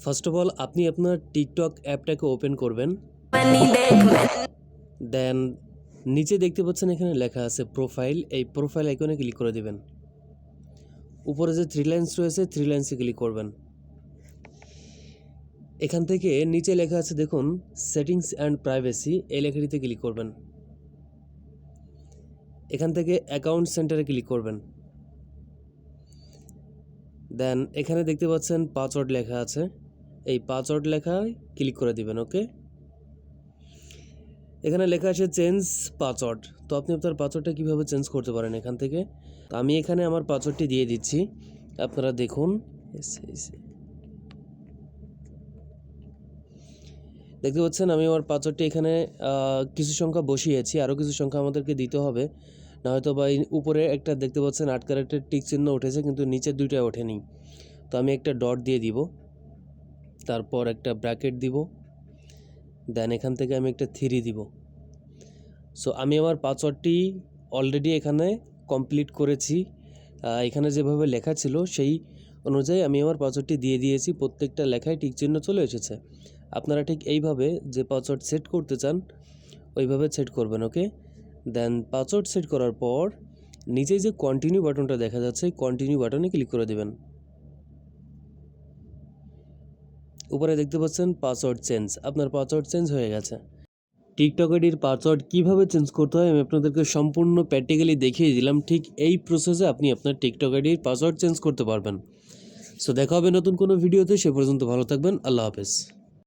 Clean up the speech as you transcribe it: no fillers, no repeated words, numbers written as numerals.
First of all আপনি আপনার TikTok অ্যাপটাকে open করবেন, দেন নিচে দেখতে পাচ্ছেন এখানে লেখা আছে প্রোফাইল। এই প্রোফাইল আইকনে ক্লিক করে দিবেন। উপরে যে থ্রি লাইন্স রয়েছে থ্রি লাইন্সে ক্লিক করবেন। এখান থেকে নিচে লেখা আছে দেখুন সেটিংস অ্যান্ড প্রাইভেসি, এই লেখাটিতে ক্লিক করবেন। এখান থেকে অ্যাকাউন্ট সেন্টারে ক্লিক করবেন। দেন এখানে দেখতে পাচ্ছেন পাসওয়ার্ড লেখা আছে, এই পাসওয়ার্ড লেখায় ক্লিক করে দিবেন। ওকে, এখানে লেখা আছে চেঞ্জ পাসওয়ার্ড। তো আপনি আপনার পাসওয়ার্ডটা কীভাবে চেঞ্জ করতে পারেন এখান থেকে। তো আমি এখানে আমার পাসওয়ার্ডটি দিয়ে দিচ্ছি, আপনারা দেখুন। দেখতে পাচ্ছেন আমি আমার পাসওয়ার্ডটি এখানে কিছু সংখ্যা বসিয়েছি, আরও কিছু সংখ্যা আমাদেরকে দিতে হবে, না হয়তো বা উপরে একটা দেখতে পাচ্ছেন 8 ক্যারেক্টার টিক চিহ্ন উঠেছে কিন্তু নিচের দুইটা ওঠেনি। তো আমি একটা ডট দিয়ে দিব, তারপর একটা ব্র্যাকেট দিব, দেন এখান থেকে আমি একটা 3 দিব। সো আমি আমার পাসওয়ার্ডটি অলরেডি এখানে কমপ্লিট করেছি। এখানে যেভাবে লেখা ছিল সেই অনুযায়ী আমি আমার পাসওয়ার্ডটি দিয়ে দিয়েছি। প্রত্যেকটা লেখায় টিক চিহ্ন চলে এসেছে। আপনারা ঠিক এইভাবে যে পাসওয়ার্ড সেট করতে চান ওইভাবে সেট করবেন। ওকে, দেন পাসওয়ার্ড সেট করার পর নিচে যে কন্টিনিউ বাটনটা দেখা যাচ্ছে কন্টিনিউ বাটনে ক্লিক করে দেবেন। উপরে দেখতে পাচ্ছেন পাসওয়ার্ড চেঞ্জ, আপনার পাসওয়ার্ড চেঞ্জ হয়ে গেছে। টিকটক আইডির পাসওয়ার্ড কীভাবে চেঞ্জ করতে হয় আমি আপনাদেরকে সম্পূর্ণ প্র্যাকটিক্যালি দেখিয়ে দিলাম। ঠিক এই প্রসেসে আপনি আপনার টিকটক আইডির পাসওয়ার্ড চেঞ্জ করতে পারবেন। সো দেখা হবে নতুন কোনো ভিডিওতে, সে পর্যন্ত ভালো থাকবেন। আল্লাহ হাফেজ।